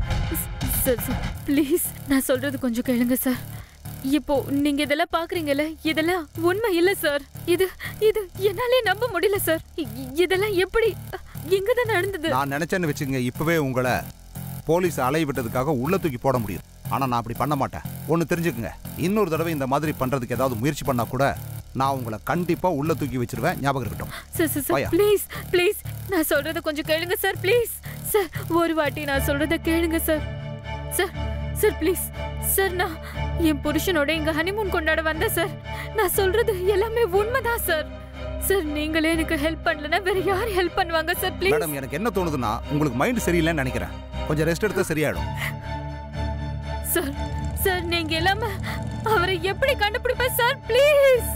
சார் சார் ப்ளீஸ் நான் சொல்றது கொஞ்சம் கேளுங்க சார். இப்போ நீங்க இதெல்லாம் பாக்குறீங்கல்ல, இதெல்லாம் உண்மை இல்ல சார். இது என்னாலே நம்ப முடியல சார். இதெல்லாம் எப்படி எங்கதான் நடந்தது? நான் நினைச்சேன்னு வச்சுங்க, இப்பவே உங்களை போலீஸ் அலைய விட்டதுக்காக உள்ள தூக்கி போட முடியும். ஆனா நான் அப்படி பண்ண மாட்டேன். ஒன்னு தெரிஞ்சுக்குங்க, இன்னொரு தடவை இந்த மாதிரி பண்றதுக்கு ஏதாவது முயற்சி பண்ணா கூட நான் உங்களை கண்டிப்பா உள்ள தூக்கி வச்சிருவேன், ஞாபகம் இருக்கட்டும். சார் ப்ளீஸ் ப்ளீஸ் நான் சொல்றத கொஞ்சம் கேளுங்க சார், ப்ளீஸ் சார். ஒரு வாட்டி நான் சொல்றத கேளுங்க sir. Sir sir please sir, நான் என் புருஷனோட இங்க ஹனிமூன் கொண்டாட வந்தேன் சார். நான் சொல்றது எல்லாமே உண்மைதான் சார். சார் நீங்களே எனக்கு ஹெல்ப் பண்ணலனா வேற யார் ஹெல்ப் பண்ணுவாங்க சார்? ப்ளீஸ் மேடம், எனக்கு என்ன தோணுதுன்னா உங்களுக்கு மைண்ட் சரியில்லைன்னு நினைக்கிறேன். கொஞ்சம் ரெஸ்ட் எடுத்தா சரியாயிடும். சார் சார் நீங்க எல்லாமே அவரை எப்படி கண்டுபிடிப்ப சார்? ப்ளீஸ்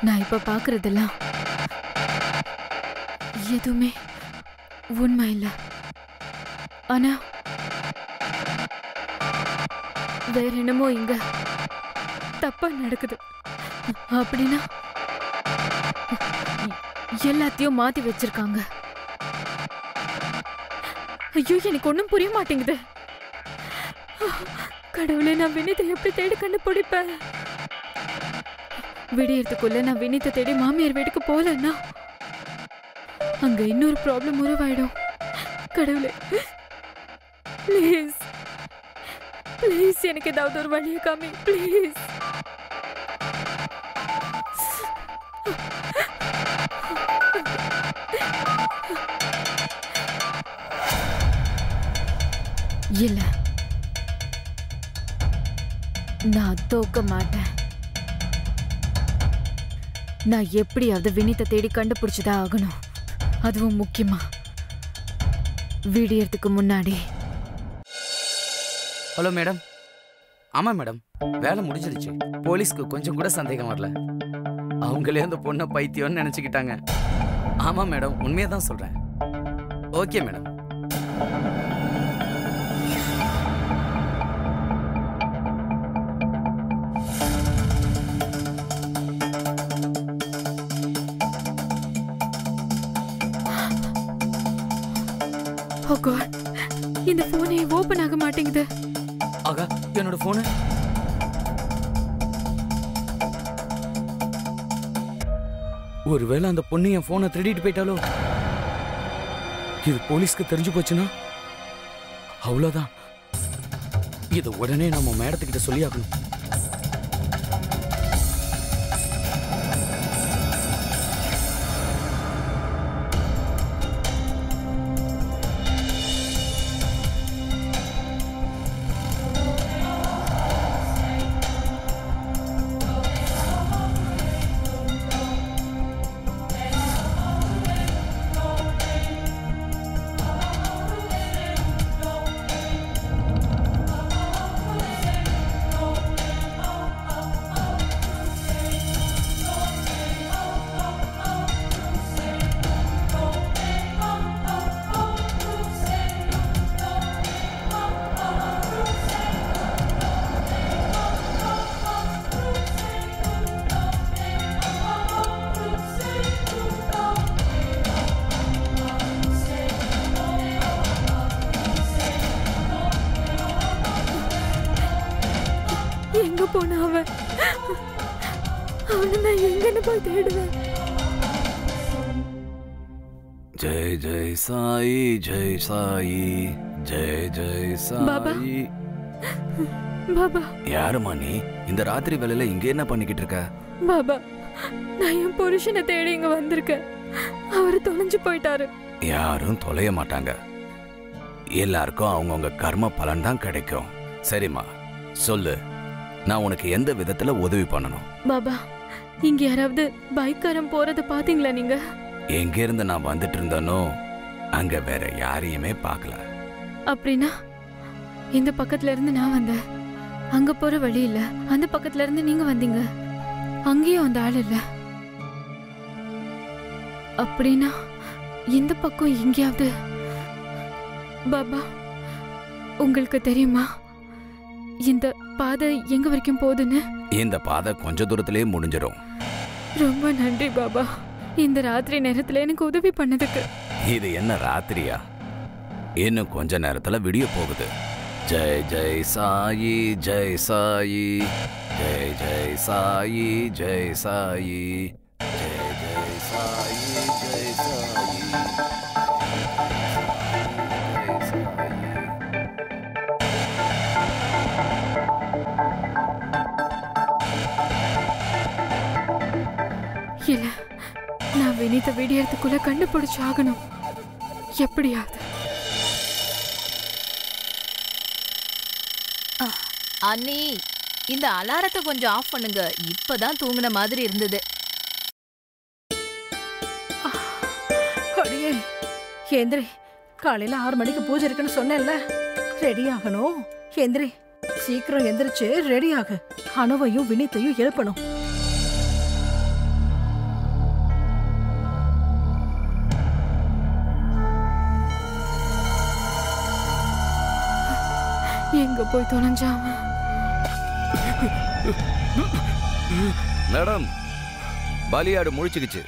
நான் இப்ப பாக்குறதெல்லாம் எதுவுமே உண்மை இல்ல. ஆனா வேற என்னமோ இங்க தப்பா நடக்குது. அப்படின்னா எல்லாத்தையும் மாத்தி வச்சிருக்காங்க. ஐயோ எனக்கு ஒண்ணும் புரிய மாட்டேங்குது. கடவுளே, நான் வினிதை எப்படி தேடி கண்டுபிடிப்பேன்? விடியறதுக்குள்ள நான் வினிதை தேடி மாமியார் வீட்டுக்கு போலன்னா அங்க இன்னொரு ப்ராப்ளம் உருவாயிடும். கடவுளே ப்ளீஸ் ப்ளீஸ் எனக்கு ஏதாவது ஒரு வழியை காமி ப்ளீஸ். இல்ல, நான் தோக்க மாட்டேன். நான் எப்படியாவது வினிதை தேடி கண்டுபிடிச்சுதான் ஆகணும். அதுவும் முக்கியமா விடியறதுக்கு முன்னாடி. Hello madam. ஆமா மேடம், வேலை முடிஞ்சிருச்சு. போலீஸ்க்கு கொஞ்சம் கூட சந்தேகம் வரல. அவங்களே அந்த பொண்ணை பைத்தியம்னு நினைச்சுக்கிட்டாங்க. ஆமா மேடம், உண்மையை தான் சொல்றேன். Okay madam. ஓ காட், இந்த போனே ஓபன் ஆக மாட்டேங்குது. ஆகா, என்னோட போனு. ஒருவேளை அந்த பொண்ணு என் போனை திருடிட்டு போயிட்டாலோ? இது போலீஸ்க்கு தெரிஞ்சு போச்சுன்னா அவ்வளவுதான். இதை உடனே நம்ம மேடத்துக்கிட்ட சொல்லி ஆகணும். எங்க போன அவன்? அவனை நான் எங்கன்னு போய் தேடுவேன்? ஜெய் ஜெய் சாயி, ஜெய் சாயி, ஜெய் ஜெய் சாயி. பாபா, யாருமா நீ? இந்த ராத்திரி வேலையில இங்க என்ன பண்ணிக்கிட்டு இருக்க? பாபா, நான் என் புருஷனை தேடி இங்க வந்திருக்கேன். அவரு தொலைஞ்சு போயிட்டாரு. யாரும் தொலைய மாட்டாங்க. எல்லாருக்கும் அவங்கவுங்க கர்ம பலன் தான் கிடைக்கும். சரிம்மா, சொல்லு, நான் உனக்கு எந்த விதத்துல உதவி பண்ணணும்? பாபா, இங்க யாராவது பைக்காரன் போறத பாத்தீங்களா நீங்க? எங்க இருந்து நான் வந்துட்டு இருந்தனோ அங்க வேற யாரையுமே பார்க்கல. அப்படின்னா இந்த பக்கத்துல இருந்து நான் வந்தேன். அங்க போற வழி இல்ல. அந்த பக்கத்துல இருந்து நீங்க வந்தீங்க. அங்கேயும் அந்த ஆள் இல்ல. அப்படின்னா இந்த பக்கம் எங்கேயாவது? பாபா, உங்களுக்கு தெரியுமா இந்த பாதை எங்க வரைக்கும் போகுதுன்னு? இந்த பாதை கொஞ்ச தூரத்திலே முடிஞ்சிடும். ரொம்ப நன்றி பாபா, இந்த ராத்திரி நேரத்துல எனக்கு உதவி பண்ணதுக்கு. இது என்ன ராத்திரியா? இன்னும் கொஞ்ச நேரத்துல விடிய போகுது. ஜெய் ஜெய் சாயி, ஜெய் சாயி, ஜெய் ஜெய் சாயி, ஜெய் சாயி, ஜெய் ஜெய் சாயி, ஜெய் இல்ல, நான் வினித விடியறதுக்குள்ள கண்டுபிடிச்சு ஆகணும். எப்படியாவது. அண்ணி, இந்த அலாரத்தை கொஞ்சம் ஆஃப் பண்ணுங்க. இப்பதான் தூங்குன மாதிரி இருந்தது. அடியே எந்திரி, காலையில 6 மணிக்கு பூஜை இருக்குன்னு சொன்னேன்ல, ரெடி ஆகணும். எந்திரி, சீக்கிரம் எந்திரிச்சு ரெடி ஆகு. அனுவையும் வினித்தையும் எழுப்பணும். எங்க போய் தொலைஞ்சாம? மேடம், பலியாடு முழிச்சுக்கிச்சு.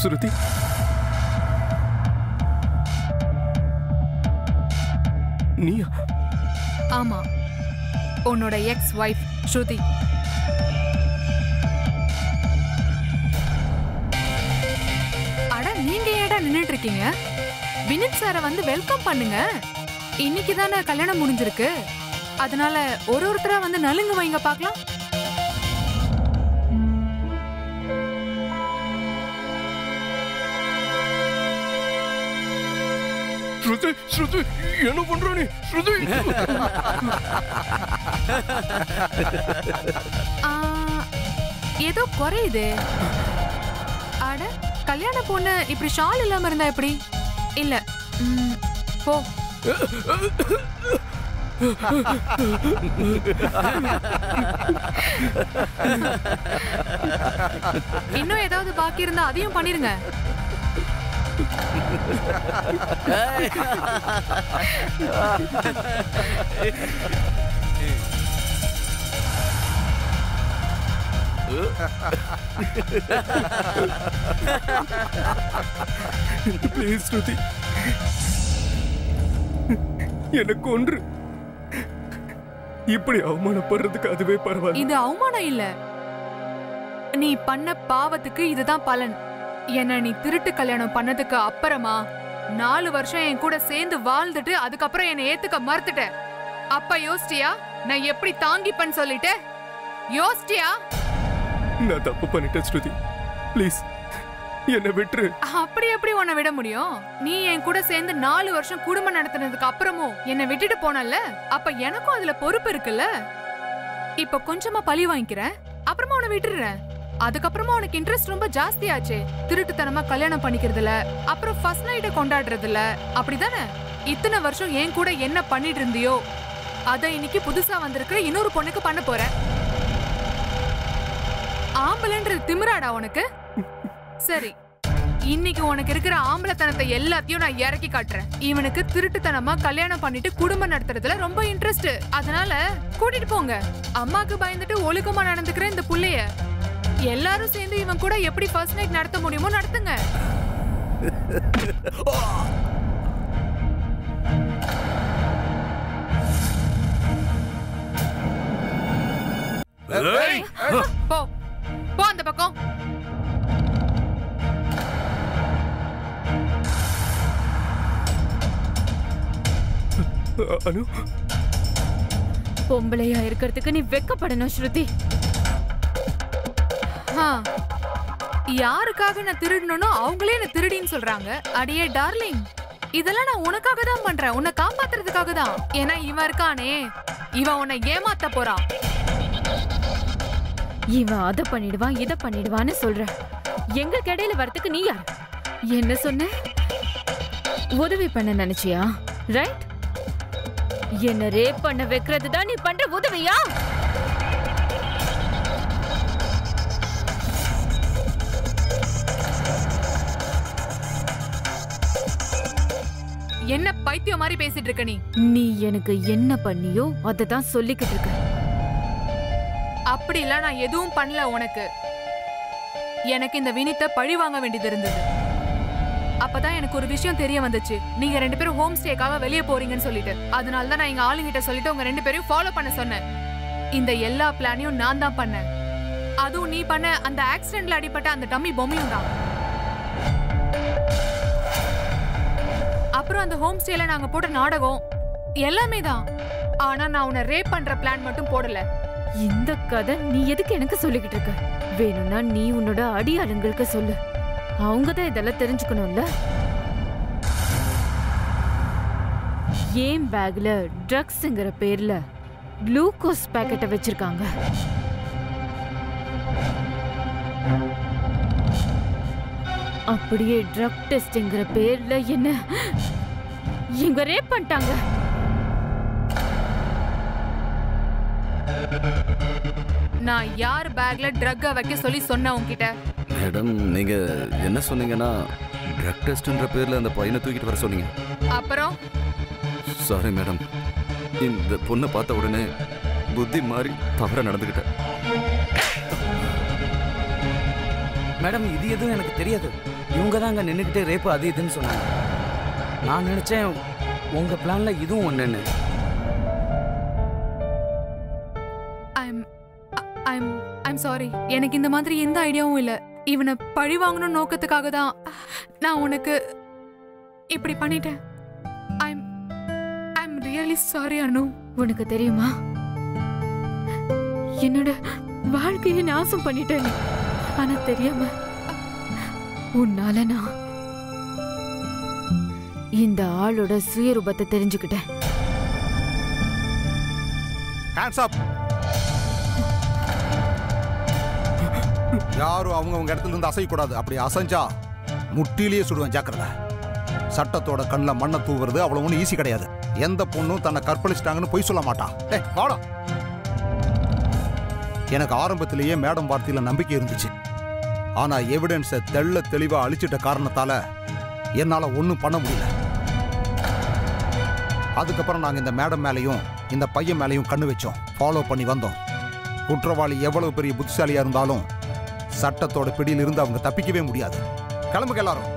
ஸ்ருதி, நீயா? ஆமா, உன்னோட எக்ஸ் வைஃப் ஸ்ருதி. அட, நீங்க ஏடா நின்னுட்டு இருக்கீங்க? வினித் சாரை வந்து வெல்கம் பண்ணுங்க. இன்னைக்கு தானே கல்யாணம் முடிஞ்சிருக்கு. அதனால ஒருத்தரா வந்து நலுங்கு வைங்க பார்க்கலாம். ஸ்ருதி, ஸ்ருதி, என்ன பண்ற நீ? ஸ்ருதி, ஏதோ குறையுது. அட, கல்யாண பொண்ணு இப்படி ஷால் இல்லாம இருந்தா எப்படி? இல்ல, போ. இன்னும் ஏதாவது பாக்கி இருந்தா அதையும் பண்ணிருங்க. ப்ளீஸ் ஸ்ருதி, எனக்கு ஒன்று இப்படி அவமானப்படுறதுக்கு அதுவே பரவாயில்ல. இது அவமானம் இல்ல, நீ பண்ண பாவத்துக்கு இதுதான் பலன். என்ன நீ திருட்டு கல்யாணம் பண்ணதுக்கு அப்புறமா 4 வருஷம் என் கூட சேர்ந்து வாழ்ந்துட்டு அதுக்கப்புறம் என்னை ஏத்துக்க மறுத்துட்ட. அப்ப யோசிச்சியா நான் எப்படி தாங்கிப்பேன்னு சொல்லிட்டு? யோசிச்சியா? நான் தப்பு பண்ணிட்டேன் ஸ்ருதி, ப்ளீஸ் என்ன விட்டுரு. அப்படி எப்படி உன்னை விட முடியும்? நீ என் கூட சேர்ந்து 4 வருஷம் குடும்பம் நடத்தினதுக்கு அப்புறமும் என்னை விட்டுட்டு போனல, அப்ப எனக்கும் அதுல பொறுப்பு இருக்குல்ல. இப்ப கொஞ்சமா பழி வாங்கிக்கிறேன், அப்புறமா உன்னை விட்டுறேன். அதுக்கப்புறமா உனக்கு இன்ட்ரெஸ்ட் ரொம்ப ஜாஸ்தி ஆச்சு. திருட்டுத்தனமா கல்யாணம் பண்ணிக்கிறதுல, அப்புறம் ஃபர்ஸ்ட் நைட்டை கொண்டாடுறதுல, அப்படிதானே? இத்தனை வருஷம் என் கூட என்ன பண்ணிட்டு இருந்தியோ அத இன்னைக்கு புதுசா வந்திருக்கிற இன்னொரு பொண்ணுக்கு பண்ண போற. ஆம்பளைன்றது திமிராடா உனக்கு? சரி, இன்னைக்கு உனக்கு இருக்கிற ஆம்பளத்தனத்தை எல்லாத்தையும் நான் இறக்கி காட்டுறேன். இவனுக்கு திருட்டுத்தனமா கல்யாணம் பண்ணிட்டு குடும்பம் நடத்துறதுல ரொம்ப இன்ட்ரெஸ்ட். அதனால கூட்டிட்டு போங்க. அம்மாக்கு பயந்துட்டு ஒழுக்கமா நடந்துக்கிற இந்த புள்ளைய எல்லாரும் சேர்ந்து இவன் கூட எப்படி ஃபர்ஸ்ட் நைட் நடத்த முடியுமோ நடத்துங்க. போ போ அந்த பக்கம். அனு, பொம்பளையா இருக்கிறதுக்கு நீ வெக்கப்படணும் ஸ்ருதி. யாருக்காக நான் திருடணும் அவங்களே என்ன திருடின்னு சொல்றாங்க. அடியே டார்லிங், இதெல்லாம் நான் உனக்காக தான் பண்றேன், உன்னை காப்பாத்துறதுக்காக தான். ஏன்னா இவன் இருக்கானே, இவன் உன்னை ஏமாத்த போறான். இவன் அதை பண்ணிடுவான் இதை பண்ணிடுவான்னு சொல்ற. எங்க கடையில வரதுக்கு நீ யார்? என்ன சொன்ன? உதவி பண்ண நினைச்சியா? ரைட்? என்ன ரேப் பண்ண வைக்கிறது தான் நீ பண்ற உதவியா? என்ன பைத்தியம் மாதிரி பேசிட்டு இருக்க நீ? நீ எனக்கு என்ன பண்ணியோ அததான் சொல்லிக்கிட்டு இருக்க. அப்படிலாம் நான் எதுவும் பண்ணல உனக்கு. எனக்கு இந்த வினித்தை பழி வாங்க வேண்டியது இருந்தது. அப்பதான் எனக்கு ஒரு விஷயம் தெரிய வந்துச்சு. நீங்க 2 பேரும் ஹோம் ஸ்டேக்காக வெளியே போறீங்கன்னு சொல்லிட்டு. அதனால தான் நான் எங்க ஆளுங்கிட்ட சொல்லிட்டு உங்க 2 பேரையும் ஃபாலோ பண்ண சொன்னேன். இந்த எல்லா பிளானையும் நான் தான் பண்ணேன். அதுவும் நீ பண்ண அந்த ஆக்சிடென்ட்ல அடிபட்ட அந்த டம்மி பொம்மையும் தான். அப்புறம் அந்த ஹோம் ஸ்டேல நாங்க போட்ட நாடகம் எல்லாமே தான். ஆனா நான் உன்னை ரேப் பண்ற பிளான் மட்டும் போடல. இந்த கதை நீ எதுக்கு எனக்கு சொல்லிக்கிட்டு இருக்க? வேணும்னா நீ உன்னோட அடியாளுங்களுக்கு சொல்லு. அவங்கதான் இதெல்லாம் தெரிஞ்சுக்கணும்ல. ஏன் பேக்ல ட்ரக்ஸ்ங்கிற பேர்ல குளுக்கோஸ் பாக்கெட்டை வச்சிருக்காங்க. அப்படியே ட்ரக் டெஸ்ட்ங்கிற பேர்ல என்ன இங்க ரேப் பண்ணிட்டாங்க. நான் யார் பேக்ல ட்ரக்க வைக்க சொல்லி சொன்ன உன்கிட்ட? மேடம் நீங்க என்ன சொன்னீங்கன்னா ட்ரக் டெஸ்ட்ன்ற பேர்ல அந்த பையனை தூக்கிட்டு வர சொன்னீங்க. அப்புறம் சாரி மேடம், இந்த பொண்ணை பார்த்த உடனே புத்தி மாறி தவற நடந்துக்கிட்டேன். மேடம் இது எதுவும் எனக்கு தெரியாது. இவங்க தான் அங்கே நின்றுக்கிட்டே ரேப்பு அது இதுன்னு சொன்னாங்க. நான் நினச்சேன் உங்கள் பிளான்ல இதுவும் ஒன்றுன்னு. I'm sorry. எனக்கு இந்த மாதிரி எந்த ஐடியாவும் இல்ல. இவனை பழி வாங்கணும் நோக்கத்துக்காக தான் நான் உனக்கு இப்படி பண்ணிட்டேன். ஐம் ரியலி சாரி அனு. உனக்கு தெரியுமா, என்னோட வாழ்க்கையை நாசம் பண்ணிட்டேன். ஆனா தெரியாம உன்னால நான் இந்த ஆளோட சுயரூபத்தை தெரிஞ்சுக்கிட்டேன். Hands up. யாரும் அவங்க இடத்துல இருந்து அசையக்கூடாது. அப்படி அசைஞ்சா முட்டிலேயே சுடுவேன், ஜாக்கிரதை. சட்டத்தோட கண்ணில் மண்ணை தூவுறது அவ்வளவு ஒன்றும் ஈஸி கிடையாது. எந்த பொண்ணும் தன்னை கற்பழிச்சிட்டாங்கன்னு பொய் சொல்ல மாட்டான். வாடா. எனக்கு ஆரம்பத்திலேயே மேடம் வார்த்தையில நம்பிக்கை இருந்துச்சு. ஆனா எவிடன்ஸை தெள்ள தெளிவா அழிச்சிட்ட காரணத்தால என்னால ஒன்றும் பண்ண முடியல. அதுக்கப்புறம் நாங்க இந்த மேடம் மேலையும் இந்த பையன் மேலையும் கண்ணு வச்சோம், ஃபாலோ பண்ணி வந்தோம். குற்றவாளி எவ்வளவு பெரிய புத்திசாலியா இருந்தாலும் சட்டத்தோட பிடியில் இருந்து அவங்க தப்பிக்கவே முடியாது. கிளம்புங்க எல்லாரும்.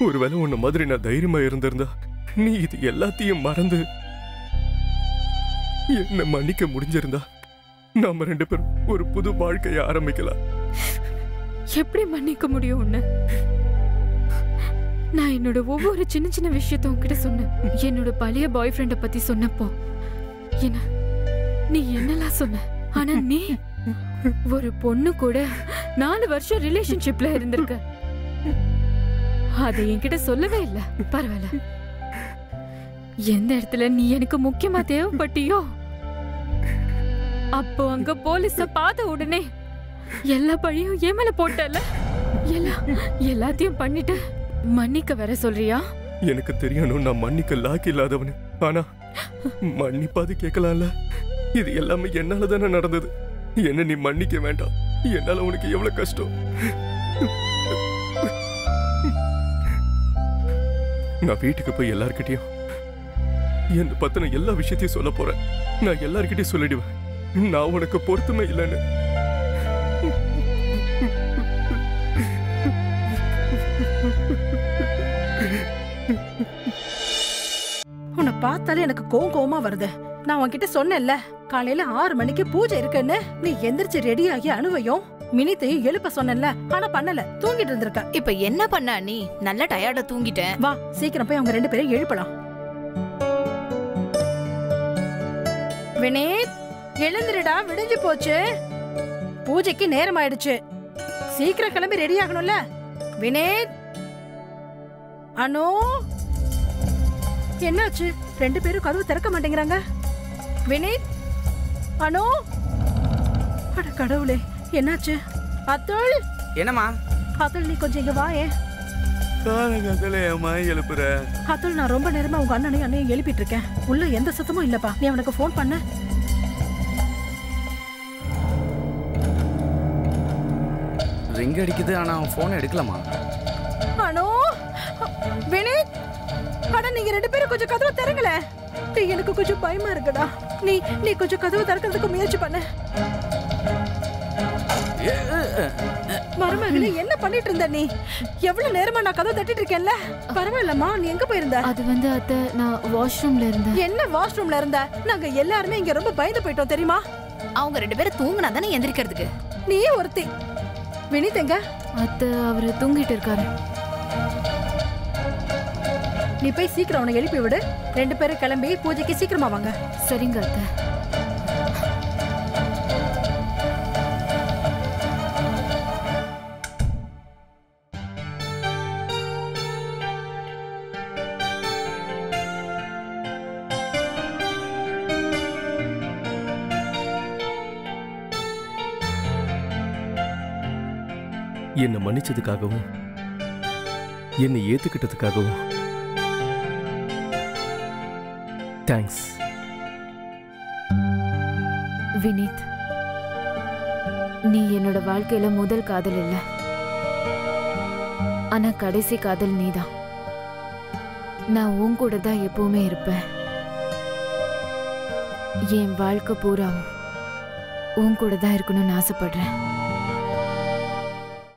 ஒருவேளை உன்ன மாதிரி நான் தைரியமா இருந்திருந்தா நீ இது எல்லாத்தையும் மறந்து என்ன மன்னிக்க முடிஞ்சிருந்தா நாம 2 பேரும் ஒரு புது வாழ்க்கையை ஆரம்பிக்கலாம். எப்படி மன்னிக்க முடியும் உன்னை? நான் என்னோட ஒவ்வொரு சின்ன சின்ன விஷயத்த உன்கிட்ட சொன்னேன். என்னோட பழைய பாய் ஃப்ரெண்ட பத்தி சொன்னப்போ என்ன நீ என்னெல்லாம் சொன்ன? ஆனா நீ ஒரு பொண்ணு கூட 4 வருஷம் ரிலேஷன்ஷிப்ல இருந்திருக்க. அதை என்கிட்ட சொல்லவே இல்ல. பரவாயில்ல. எந்த இடத்துல நீ எனக்கு முக்கியமா தேவைப்பட்டியோ அப்போ அங்க போலீஸ பார்த்த உடனே எல்லா பழியும் என் மேல போட்டல. எல்லாத்தையும் பண்ணிட்டு மன்னிக்க வர சொல்றியா? எனக்கு தெரியணும் நான் மன்னிக்க லாக்கி இல்லாதவனு. ஆனா மன்னிப்பாது கேட்கலாம்ல. இது எல்லாமே என்னால தானே நடந்தது. என்ன நீ மன்னிக்க வேண்டாம். என்னால உனக்கு எவ்வளவு கஷ்டம். நான் வீட்டுக்கு போய் எல்லார்கிட்டையும் என்ன பத்தின எல்லா விஷயத்தையும் சொல்ல போறேன். நான் எல்லார்கிட்டையும் சொல்லிடுவேன் நான் உனக்கு பொருத்தமே இல்லைன்னு. உன்னை பார்த்தாலே எனக்கு கோவமா வருது. நான் உன்கிட்ட சொன்னேன்ல காலையில 6 மணிக்கு பூஜை இருக்குன்னு. நீ எந்திரிச்சு ரெடி ஆகி அனுவையும் மினித்தையும் எழுப்ப சொன்னேன்ல, ஆனா பண்ணல, தூங்கிட்டு இருந்திருக்க. இப்ப என்ன பண்ண நீ? நல்ல டயர்டா தூங்கிட்டேன். வா சீக்கிரம் போய் அவங்க 2 பேரையும் எழுப்பலாம். வினீத் எழுந்திருடா, விடிஞ்சு போச்சு. பூஜைக்கு நேரம் ஆயிடுச்சு. சீக்கிரம் கிளம்பி ரெடி ஆகணும்ல. வினீத், அனு, என்னாச்சு? 2 பேரும் கதவு திறக்க மாட்டேங்கிறாங்க. வினீத், அனு, அட கடவுளே, என்னாச்சு? அத்துள், என்னம்மா? அத்துள் நீ கொஞ்சம் இங்க வா. காலங்கத்துல ஏமா எழுப்புற? அதுல நான் ரொம்ப நேரமா உங்க அண்ணனையும் எழுப்பிட்டு இருக்கேன். உள்ள எந்த சத்தமும் இல்லப்பா. நீ அவனுக்கு ஃபோன் பண்ண. ரிங் அடிக்குது, ஆனா அவன் போன் எடுக்கலாமா? அனோ வினித், அட நீங்க 2 பேரும் கொஞ்சம் கதவை திறங்கல. எனக்கு கொஞ்சம் பயமா இருக்குடா. நீ கொஞ்சம் கதவை திறக்கிறதுக்கு முயற்சி பண்ண. மருமகளே, என்ன பண்ணிட்டு இருந்த நீ? எவ்வளவு நேரமா நான் கதவை தட்டிட்டு இருக்கேன்ல. பரவாயில்லம்மா, நீ எங்க போயிருந்த? அது வந்து அத்தை, நான் வாஷ்ரூம்ல இருந்தேன். என்ன வாஷ்ரூம்ல இருந்த? நாங்க எல்லாருமே இங்க ரொம்ப பயந்து போயிட்டோம் தெரியுமா? அவங்க 2 பேரும் தூங்குனா தானே எந்திரிக்கிறதுக்கு. நீ ஒருத்தி. வினித் எங்க? அத்தை, அவரு தூங்கிட்டு இருக்காரு. நீ போய் சீக்கிரம் அவனை எழுப்பி விடு. 2 பேரும் கிளம்பி பூஜைக்கு சீக்கிரமா வாங்க. சரிங்க அத்தை. என்னை மன்னிச்சதுக்காகவும் என்னை ஏத்துக்கிட்டதுக்காகவும் தேங்க்ஸ். வினித், நீ என்னோட வாழ்க்கையில முதல் காதல் இல்ல, ஆனா கடைசி காதல் நீதான். நான் உன் கூட தான் எப்பவுமே இருப்பேன். என் வாழ்க்கை பூராவும் உன் கூட தான் இருக்கணும்னு ஆசைப்படுறேன்.